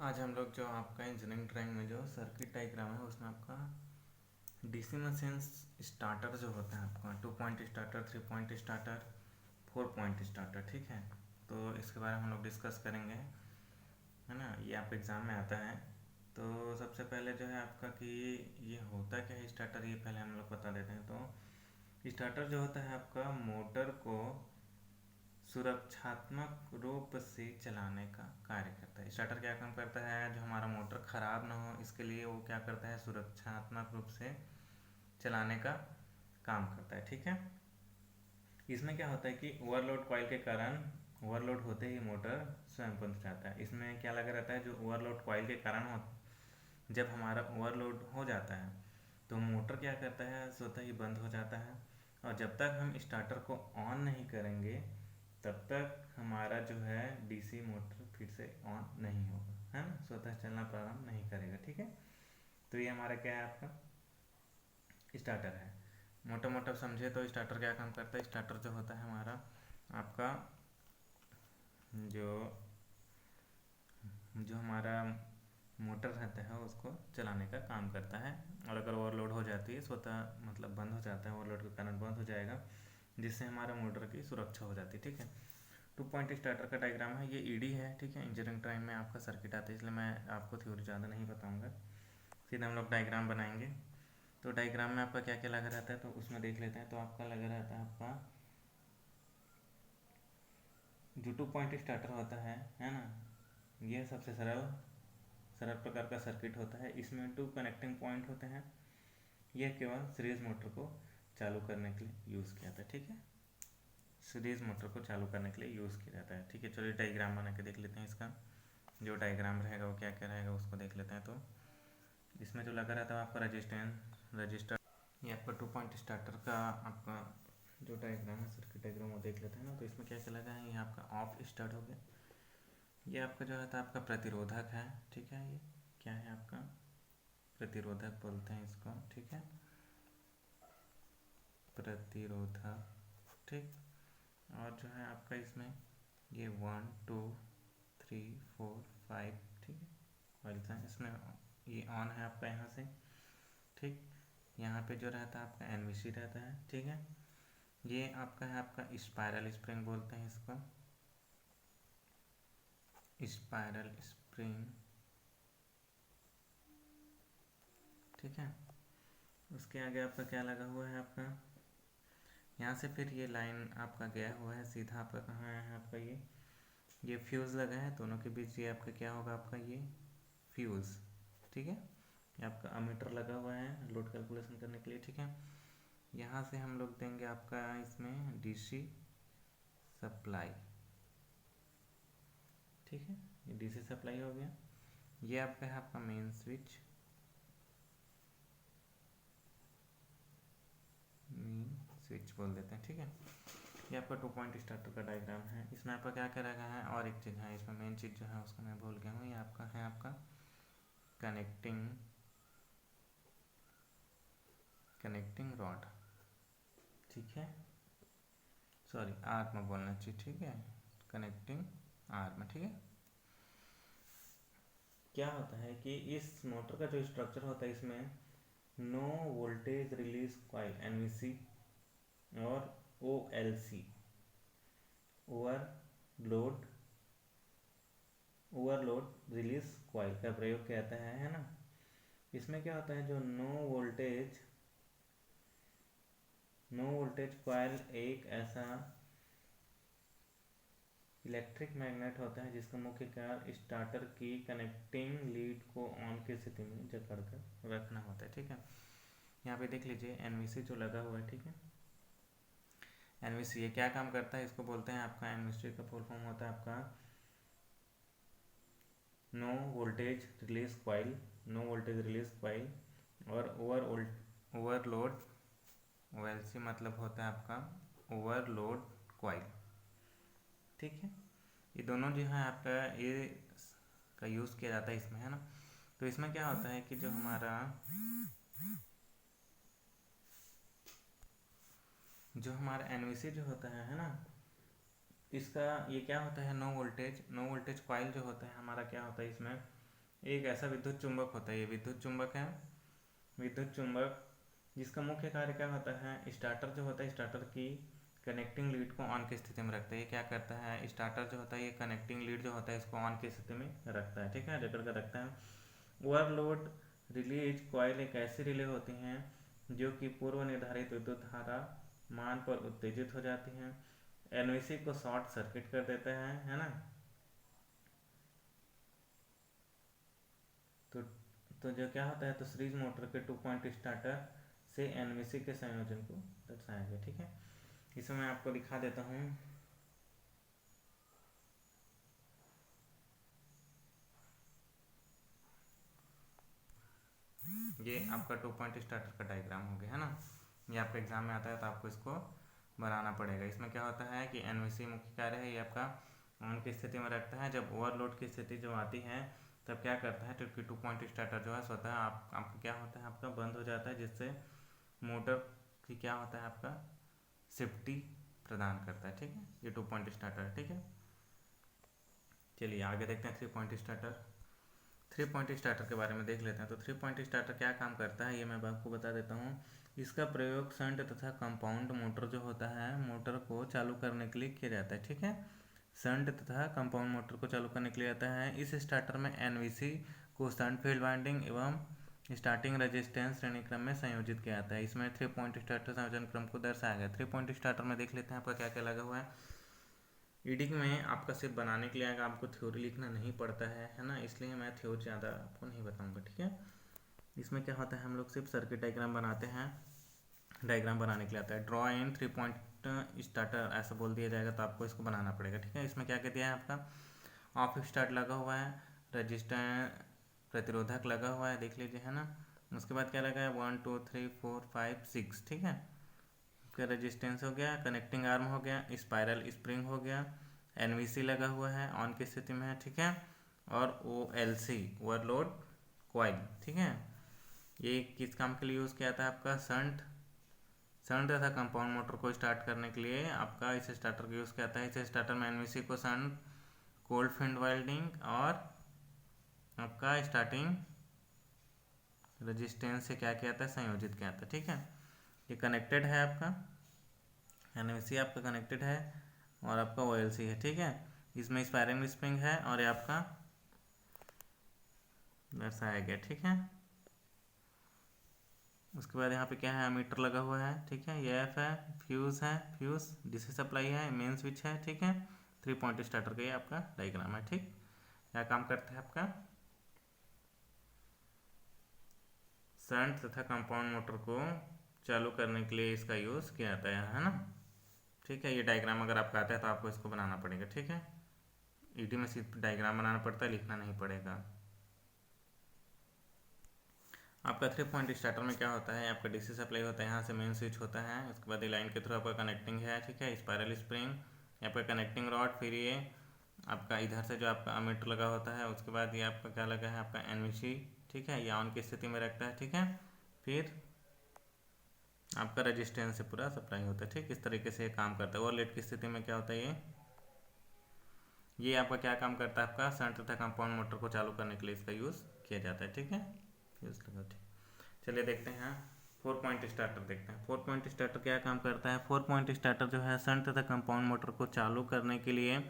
आज हम लोग जो आपका इंजीनियरिंग ड्राइंग में जो सर्किट डायग्राम है उसमें आपका डीसी मशीन्स स्टार्टर जो होता है आपका 2 point starter, 3 point starter, 4 point starter, ठीक है। तो इसके बारे में हम लोग डिस्कस करेंगे, है ना। ये आप एग्ज़ाम में आता है। तो सबसे पहले जो है आपका कि ये होता क्या है स्टार्टर, ये पहले हम लोग बता देते हैं। तो स्टार्टर जो होता है आपका मोटर को सुरक्षात्मक रूप से चलाने का कार्य करता है। स्टार्टर क्या काम करता है, जो हमारा मोटर ख़राब ना हो इसके लिए वो क्या करता है, सुरक्षात्मक रूप से चलाने का काम करता है, ठीक है। इसमें क्या होता है कि ओवरलोड कॉइल के कारण ओवरलोड होते ही मोटर स्वयं बंद हो जाता है। इसमें क्या लगा रहता है, जो ओवरलोड कॉइल के कारण हो, जब हमारा ओवरलोड हो जाता है तो मोटर क्या करता है, स्वतः ही बंद हो जाता है। और जब तक हम स्टार्टर को ऑन नहीं करेंगे तब तक हमारा जो है डीसी मोटर फिर से ऑन नहीं होगा, है ना, स्वतः चलना प्रारंभ नहीं करेगा, ठीक है। तो ये हमारा क्या है, आपका स्टार्टर है। मोटा मोटा समझे तो स्टार्टर क्या काम करता है, स्टार्टर जो होता है हमारा आपका जो जो हमारा मोटर रहता है उसको चलाने का काम करता है। और अगर ओवरलोड हो जाती है स्वतः मतलब बंद हो जाता है, ओवरलोड के कारण बंद हो जाएगा, जिससे हमारा मोटर की सुरक्षा हो जाती है, ठीक है। 2 पॉइंट स्टार्टर का डायग्राम है, ये ईडी है, ठीक है। इंजीनियरिंग टाइम में आपका सर्किट आता है, इसलिए मैं आपको थ्योरी ज़्यादा नहीं बताऊंगा, सीधे हम लोग डायग्राम बनाएंगे। तो डायग्राम में आपका क्या क्या लगा रहता है तो उसमें देख लेते हैं। तो आपका लगा रहता है आपका जो 2 पॉइंट स्टार्टर होता है ना, यह सबसे सरल सरल प्रकार का सर्किट होता है। इसमें 2 कनेक्टिंग पॉइंट होते हैं। यह केवल सीरीज मोटर को चालू करने के लिए यूज़ किया जाता है, ठीक है। सीरीज मोटर को चालू करने के लिए यूज़ किया जाता है, ठीक है। चलिए डायग्राम बना के देख लेते हैं। इसका जो डायग्राम रहेगा वो क्या क्या रहेगा उसको देख लेते हैं। तो इसमें जो लगा रहता है आपका रजिस्टर, ये आपका 2 पॉइंट स्टार्टर का आपका जो डायग्राम है सर्किट डायग्राम वो देख लेते हैं ना। तो इसमें क्या क्या लगा है, ये आपका ऑफ स्टार्ट हो गया। ये आपका जो है आपका प्रतिरोधक है, ठीक है। ये क्या है आपका प्रतिरोधक बोलते हैं इसको, ठीक है, प्रतिरोधक, ठीक। और जो है आपका इसमें ये 1 2 3 4 5, ठीक है, कॉइल्स हैं इसमें। ये ऑन है आपका यहाँ से, ठीक। यहाँ पे जो रहता है आपका एनवीसी रहता है, ठीक है। ये आपका है आपका स्पाइरल स्प्रिंग बोलते हैं इसको, स्पाइरल स्प्रिंग, ठीक है। उसके आगे आपका क्या लगा हुआ है, आपका यहाँ से फिर ये लाइन आपका गया हुआ है सीधा आपका कहाँ है आपका ये फ्यूज़ लगा है दोनों के बीच। ये आपका क्या होगा, आपका ये फ्यूज़, ठीक है। ये आपका अमीटर लगा हुआ है लोड कैलकुलेशन करने के लिए, ठीक है। यहाँ से हम लोग देंगे आपका इसमें डीसी सप्लाई, ठीक है। ये डीसी सप्लाई हो गया। ये आपका है आपका मेन स्विच, मेन स्विच बोल देते हैं, ठीक है। ये आपका 2 पॉइंट स्टार्टर का डायग्राम है। इसमें आपका क्या क्या लगा है, और एक चीज़ है इसमें, मेन चीज़ जो है उसको मैं भूल गया हूँ। ये आपका है आपका कनेक्टिंग रॉड, ठीक है। सॉरी आर्म में बोलना चाहिए, ठीक है, कनेक्टिंग आर्म, ठीक है। क्या होता है कि इस मोटर का जो स्ट्रक्चर होता है इसमें no voltage release coil NVC और OLC overload overload release coil का प्रयोग किया जाता है ना। इसमें क्या होता है, जो नो वोल्टेज कॉइल एक ऐसा इलेक्ट्रिक मैग्नेट होता है जिसका मुख्य कार्य स्टार्टर की कनेक्टिंग लीड को ऑन की स्थिति में जकड़ कर रखना होता है, ठीक है। यहाँ पे देख लीजिए एनवीसी जो लगा हुआ है, ठीक है। एनवीसी ये क्या काम करता है, इसको बोलते हैं आपका एनवीसी का फुल फॉर्म होता है आपका नो वोल्टेज रिलीज कॉइल। और ओवरलोड ओएलसी मतलब होता है आपका ओवरलोड कॉइल, ठीक है। ये दोनों जो है आपका ये का यूज़ किया जाता है इसमें, है ना। तो इसमें क्या होता है कि जो हमारा एनवीसी जो होता है ना, इसका ये क्या होता है, नो वोल्टेज कॉइल जो होता है हमारा क्या होता है इसमें एक ऐसा विद्युत चुंबक होता है, ये विद्युत चुंबक है, विद्युत चुंबक जिसका मुख्य कार्य क्या होता है, स्टार्टर जो होता है स्टार्टर की कनेक्टिंग लीड को ऑन की स्थिति में रखता है। ये क्या करता है, स्टार्टर जो होता है ये कनेक्टिंग लीड जो होता है इसको ऑन की स्थिति में रखता है, ठीक है, जकड़ कर रखता है। ओवरलोड रिलीज कॉइल एक ऐसी रिले होती हैं जो कि पूर्व निर्धारित विद्युत धारा मान पर उत्तेजित हो जाती हैं, एनवीसी को शॉर्ट सर्किट कर देता है ना। तो तो जो क्या होता है, तो सीरीज मोटर के 2 पॉइंट स्टार्टर से एनवीसी के संयोजन को दर्शाया गया, ठीक है। इसमें मैं आपको दिखा देता हूँ। ये आपका 2 पॉइंट स्टार्टर का डायग्राम हो गया है ना, ये आपका एग्जाम में आता है तो आपको इसको बनाना पड़ेगा। इसमें क्या होता है कि एनवीसी मुख्य कार्य है ये आपका ऑन की स्थिति में रखता है। जब ओवरलोड की स्थिति जब आती है तब क्या करता है, क्योंकि 2 पॉइंट स्टार्टर जो है स्वतः आपका क्या होता है, आपका बंद हो जाता है, जिससे मोटर की क्या होता है, आपका सेफ्टी प्रदान करता है, ठीक है। ये 2 पॉइंट स्टार्टर है, ठीक है। चलिए आगे देखते हैं 3 पॉइंट स्टार्टर। 3 पॉइंट स्टार्टर के बारे में देख लेते हैं। तो 3 पॉइंट स्टार्टर क्या काम करता है ये मैं आपको बता देता हूँ। इसका प्रयोग शंट तथा कंपाउंड मोटर जो होता है मोटर को चालू करने के लिए किया जाता है, ठीक है। शंट तथा कंपाउंड मोटर को चालू करने के लिए आता है। इस स्टार्टर में एनवीसी को शंट फील्ड वाइंडिंग एवं स्टार्टिंग रेजिस्टेंस श्रेणी क्रम में संयोजित किया जाता है। इसमें 3 पॉइंट स्टार्टर संयोजन क्रम को दर्शाया गया। 3 पॉइंट स्टार्टर में देख लेते हैं आपका क्या क्या लगा हुआ है। रीडिंग में आपका सिर्फ बनाने के लिए आएगा, आपको थ्योरी लिखना नहीं पड़ता है ना, इसलिए मैं थ्योरी ज़्यादा आपको नहीं बताऊंगा, ठीक है। इसमें क्या होता है, हम लोग सिर्फ सर्किट डायग्राम बनाते हैं, डायग्राम बनाने के लिए आता है। ड्रॉ इन 3 पॉइंट स्टार्टर ऐसा बोल दिया जाएगा तो आपको इसको बनाना पड़ेगा, ठीक है। इसमें क्या क्या दिया है, आपका ऑफ स्टार्ट लगा हुआ है, रजिस्टर प्रतिरोधक लगा हुआ है, देख लीजिए है ना। उसके बाद क्या लगा है, 1 2 3 4 5 6, ठीक है। का रेजिस्टेंस हो गया, कनेक्टिंग आर्म हो गया, स्पाइरल स्प्रिंग हो गया, एनवीसी लगा हुआ है, ऑन की स्थिति में है, ठीक है। और ओएलसी ओवरलोड कॉइल, ठीक है। ये किस काम के लिए यूज़ किया था, आपका शंट तथा कंपाउंड मोटर को स्टार्ट करने के लिए आपका इस स्टार्टर का यूज़ किया था। इस स्टार्टर में एनवीसी को शंट कोल्ड फील्ड वाइंडिंग और आपका स्टार्टिंग रेजिस्टेंस से क्या किया था, संयोजित किया था, ठीक है। ये कनेक्टेड है, आपका एनवीसी आपका कनेक्टेड है और आपका ओएलसी है, ठीक है। इसमें स्पायरिंग स्प्रिंग है और ये आपका दर्शाया गया, ठीक है। उसके बाद यहाँ पे क्या है, मीटर लगा हुआ है, ठीक है। ये एफ है, फ्यूज डीसी सप्लाई है, मेन स्विच है, ठीक है। 3 पॉइंट स्टार्टर का ये आपका डायग्राम है, ठीक। क्या काम करता है, आपका शंट तथा कंपाउंड मोटर को चालू करने के लिए इसका यूज़ किया जाता है ना, ठीक है। ये डायग्राम अगर आपका आता है तो आपको इसको बनाना पड़ेगा, ठीक है। ईडी में सिर्फ डायग्राम बनाना पड़ता है, लिखना नहीं पड़ेगा। आपका 3 पॉइंट स्टार्टर में क्या होता है, आपका डीसी सप्लाई होता है, यहाँ से मेन स्विच होता है, उसके बाद ये लाइन के थ्रू आपका कनेक्टिंग है, ठीक है। स्पायरल स्प्रिंग, यहाँ पर कनेक्टिंग रॉड, फिर ये आपका इधर से जो आपका अमीटर लगा होता है, उसके बाद ये आपका क्या लगा है, आपका एनवीसी, ठीक है, ये ऑन की स्थिति में रखता है, ठीक है। फिर आपका रेजिस्टेंस से पूरा सप्लाई होता है, ठीक। इस तरीके से काम करता है। ओवरलोड की स्थिति में क्या होता है, ये आपका क्या काम करता है, आपका शंट तथा कंपाउंड मोटर को चालू करने के लिए इसका यूज़ किया जाता है, ठीक है। यूज़ लगा, ठीक। चलिए देखते हैं 4 पॉइंट स्टार्टर देखते हैं। 4 पॉइंट स्टार्टर क्या काम करता है, 4 पॉइंट स्टार्टर जो है शंट तथा कंपाउंड मोटर को चालू करने के लिए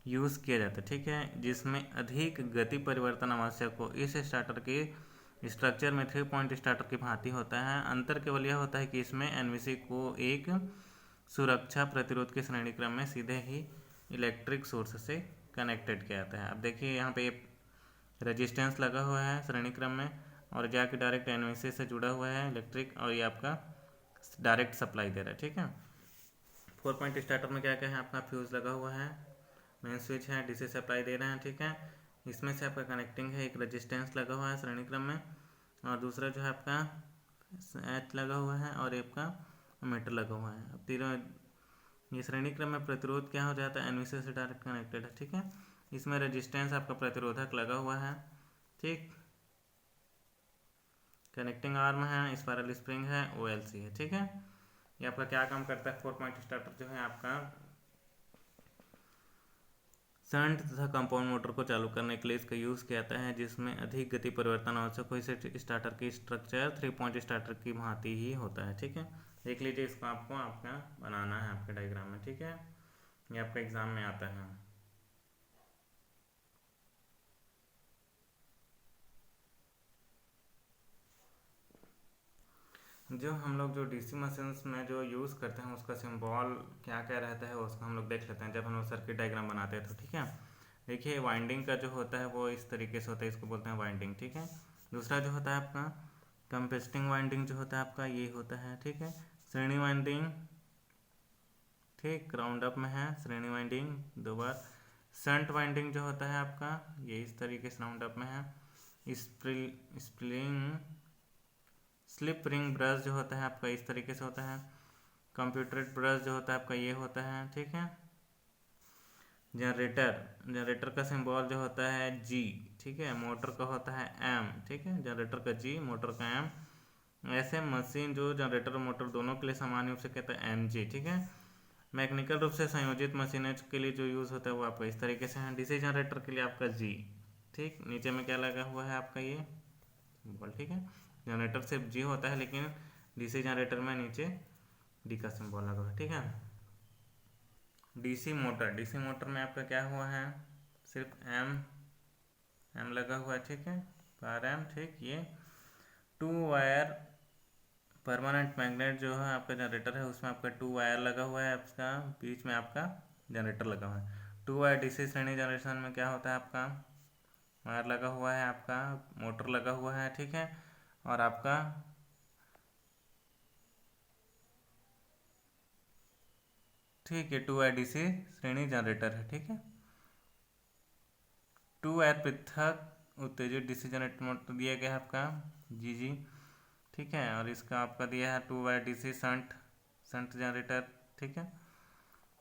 यूज़ किया जाता है, ठीक है, जिसमें अधिक गति परिवर्तन आवश्यक हो। इस स्टार्टर के स्ट्रक्चर में 3 पॉइंट स्टार्टर की भांति होता है। अंतर केवल यह होता है कि इसमें एनवीसी को एक सुरक्षा प्रतिरोध के श्रेणी क्रम में सीधे ही इलेक्ट्रिक सोर्स से कनेक्टेड किया जाता है। अब देखिए यहाँ पे रेजिस्टेंस लगा हुआ है श्रेणी क्रम में और जाके डायरेक्ट एनवीसी से जुड़ा हुआ है इलेक्ट्रिक, और ये आपका डायरेक्ट सप्लाई दे रहा है, ठीक है। 4 पॉइंट स्टार्टर में क्या क्या है, आपका फ्यूज लगा हुआ है, मेन स्विच है, डीसी सप्लाई दे रहे हैं, ठीक है। इसमें से आपका कनेक्टिंग है, एक रेजिस्टेंस लगा हुआ है श्रेणी क्रम में, और दूसरा जो है आपका एच लगा हुआ है और आपका मीटर लगा हुआ है। अब तीनों ये श्रेणी क्रम में प्रतिरोध क्या हो जाता है, एनवीसी से डायरेक्ट कनेक्टेड है, ठीक है। इसमें रेजिस्टेंस आपका प्रतिरोधक लगा हुआ है, ठीक। कनेक्टिंग आर्म है, स्पायरल स्प्रिंग है, ओएलसी है, ठीक है। ये आपका क्या काम करता है, 4 पॉइंट स्टार्टर जो है आपका शंट तथा कंपाउंड मोटर को चालू करने के लिए इसका यूज़ किया जाता है, जिसमें अधिक गति परिवर्तन आवश्यक हो। इसे स्टार्टर की स्ट्रक्चर 3 पॉइंट स्टार्टर की भांति ही होता है। ठीक है, देख लीजिए, इसको आपको आपका बनाना है आपके डायग्राम में। ठीक है, ये आपका एग्जाम में आता है। जो हम लोग जो डीसी मशीन्स में जो यूज़ करते हैं उसका सिंबल क्या क्या रहता है उसको हम लोग देख लेते हैं जब हम लोग सर्किट डायग्राम बनाते हैं तो। ठीक है, देखिए वाइंडिंग का जो होता है वो इस तरीके से होता है, इसको बोलते हैं वाइंडिंग। ठीक है, दूसरा जो होता है आपका कंपेस्टिंग वाइंडिंग जो होता है आपका ये होता है। ठीक है, श्रेणी वाइंडिंग, ठीक, राउंड अप में है श्रेणी वाइंडिंग 2 बार। शंट वाइंडिंग जो होता है आपका ये इस तरीके से राउंड अप में है। स्लिप रिंग ब्रश जो होता है आपका इस तरीके से होता है। कंप्यूटरेट ब्रश जो होता है आपका ये होता है। ठीक है, जनरेटर का सिंबल जो होता है जी। ठीक है, मोटर का होता है एम। ठीक है, जनरेटर का जी, मोटर का एम। ऐसे मशीन जो जनरेटर और मोटर दोनों के लिए सामान्य रूप से कहते हैं एम जी। ठीक है, मैकेनिकल रूप से संयोजित मशीनें के लिए जो यूज़ होता है वो आपका इस तरीके से है। डीसी जनरेटर के लिए आपका जी। ठीक, नीचे में क्या लगा हुआ है आपका ये सिंबल। ठीक है, जनरेटर सिर्फ जी होता है लेकिन डीसी जनरेटर में नीचे डी का सिंबल लगा हुआ है। ठीक है, डीसी मोटर में आपका क्या हुआ है, सिर्फ एम लगा हुआ है। ठीक है, पर एम। ठीक, ये 2 वायर परमानेंट मैग्नेट जो है आपका जनरेटर है उसमें आपका 2 वायर लगा हुआ है, आपका बीच में आपका जनरेटर लगा हुआ है। 2 वायर डीसी श्रेणी जनरेशन में क्या होता है आपका वायर लगा हुआ है, आपका मोटर लगा हुआ है। ठीक है, और आपका ठीक है 2 वायर डीसी श्रेणी जनरेटर है। ठीक है, 2 वायर पृथक उत्तेजित डीसी जनरेटर मोटर दिया गया है आपका जी। ठीक है, और इसका आपका दिया है 2 वायर डीसी शंट जनरेटर। ठीक है,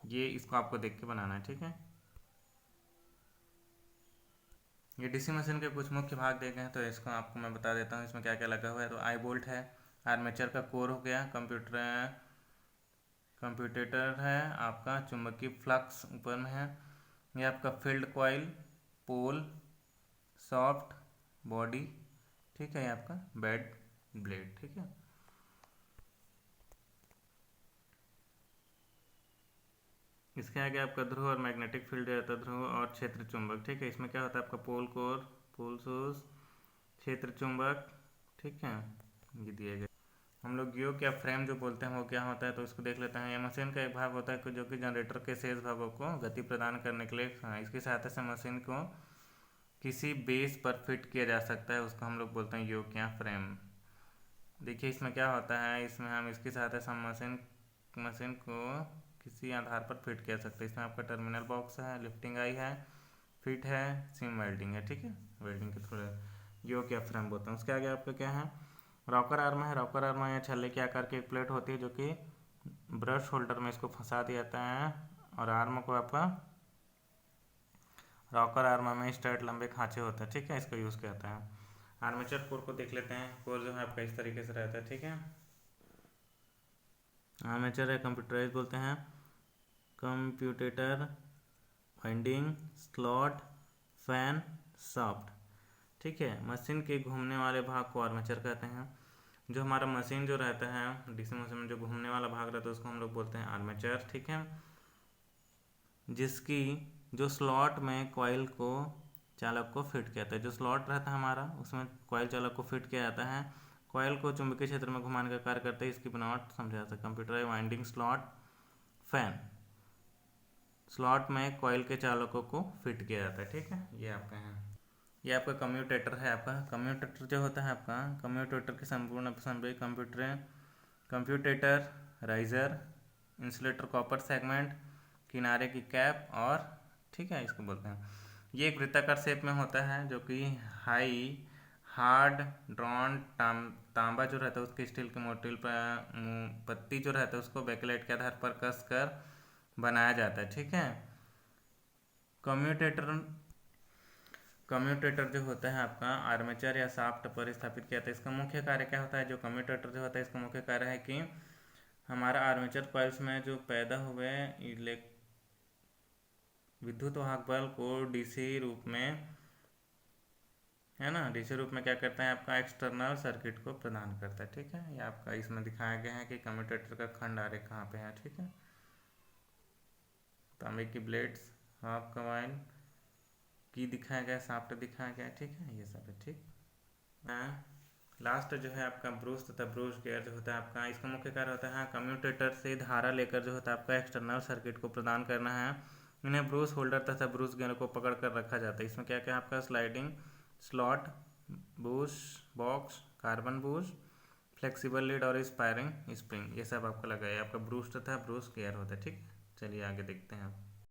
ये इसको आपको देख के बनाना है। ठीक है, ये डीसी मशीन के कुछ मुख्य भाग देखे हैं तो इसको आपको मैं बता देता हूँ इसमें क्या क्या लगा हुआ है। तो आई बोल्ट है, आर्मेचर का कोर हो गया, कंप्यूटेटर है आपका, चुंबकीय फ्लक्स ऊपर में है, ये आपका फील्ड कॉइल, पोल, सॉफ्ट बॉडी। ठीक है, ये आपका बेड ब्लेड। ठीक है, इसके आगे आपका ध्रुव और मैग्नेटिक फील्ड रहता है, ध्रुव और क्षेत्र चुंबक। ठीक है, इसमें क्या होता है आपका पोल कोर, पोल शूज, क्षेत्र चुंबक। ठीक है, ये दिए गए। हम लोग योक या फ्रेम जो बोलते हैं वो क्या होता है तो इसको देख लेते हैं। यह मशीन का एक भाग होता है जो कि जनरेटर के शेष भागों को गति प्रदान करने के लिए इसकी सहायता से मशीन को किसी बेस पर फिट किया जा सकता है, उसको हम लोग बोलते हैं योक या फ्रेम। देखिए इसमें क्या होता है, इसमें हम इसकी सहायता से मशीन को किसी आधार पर फिट किया सकते हैं। इसमें आपका टर्मिनल बॉक्स है, लिफ्टिंग आई है, फिट है, सीम वेल्डिंग है। ठीक है, वेल्डिंग के थ्रू योक या फ्रेम बोलते हैं। उसके आगे आपका क्या है, रॉकर आर्म है। रॉकर आर्म या छल्ले के आकार की एक प्लेट होती है जो कि ब्रश होल्डर में इसको फंसा दिया जाता है और आर्म को आपका रॉकर आर्म में स्ट्रेट लंबे खांचे होते हैं। ठीक है, इसका यूज़ किया जाता है। आर्मेचर कोर को देख लेते हैं। कोर जो है आपका इस तरीके से रहता है। ठीक है, आर्मेचर है कंप्यूटराइज बोलते हैं, कंप्यूटेटर, वाइंडिंग, स्लॉट, फैन, शाफ्ट। ठीक है, मशीन के घूमने वाले भाग को आर्मेचर कहते हैं। जो हमारा मशीन जो रहता है डीसी मशीन में जो घूमने वाला भाग रहता है उसको हम लोग बोलते हैं आर्मेचर। ठीक है, जिसकी जो स्लॉट में कॉइल को चालक को फिट किया जाता है, जो स्लॉट रहता है हमारा उसमें कॉइल चालक को फिट किया जाता है। कॉइल को चुंबकीय क्षेत्र में घुमाने का कार्य करते हैं। इसकी बनावट समझा जाता है। Computer winding, slot, fan. Slot में कॉइल के चालकों को फिट किया जाता है। ठीक है, ये आपका है। ये आपका कम्यूटेटर है। आपका कम्यूटेटर जो होता है आपका कम्यूटेटर की संपूर्ण assembly commutator, riser, insulator, copper segment, किनारे की कैप और ठीक है इसको बोलते हैं। ये एक वृत्ताकार शेप में होता है जो कि हार्ड ड्रॉन तांबा जो रहता है उसके स्टील के मोटिल पर पत्ती जो रहता है उसको बैकलाइट के आधार पर कस कर बनाया जाता है। ठीक है, कम्यूटेटर जो होता है आपका आर्मेचर या शाफ्ट पर स्थापित किया जाता है। इसका मुख्य कार्य क्या होता है, जो कम्यूटेटर जो होता है इसका मुख्य कार्य है कि हमारा आर्मेचर कॉइल्स में जो पैदा हुए विद्युत वाहक बल को डीसी रूप में, है ना, डीसी रूप में क्या करता है, आपका एक्सटर्नल सर्किट को प्रदान करता है। ठीक है, ये आपका इसमें दिखाया गया है कि कम्यूटेटर का खंड आरेख कहाँ पे है। ठीक है, तांबे की ब्लेड्स, हाफ कॉइल की दिखाया गया, शाफ्ट दिखाया गया। ठीक है, ये सब है। ठीक है, लास्ट जो है आपका ब्रूस तथा ब्रूस गियर जो होता है आपका, इसका मुख्य कार्य होता है कम्यूटेटर से धारा लेकर जो होता है आपका एक्सटर्नल सर्किट को प्रदान करना है। इन्हें ब्रूस होल्डर तथा ब्रूस गियर को पकड़ कर रखा जाता है। इसमें क्या क्या आपका स्लाइडिंग स्लॉट, बूश बॉक्स, कार्बन बूश, फ्लेक्सिबल लीड और स्पायरिंग स्प्रिंग, ये सब आपका लगा है। आपका ब्रूस तथा ब्रूस गियर होता है। ठीक, चलिए आगे देखते हैं आप।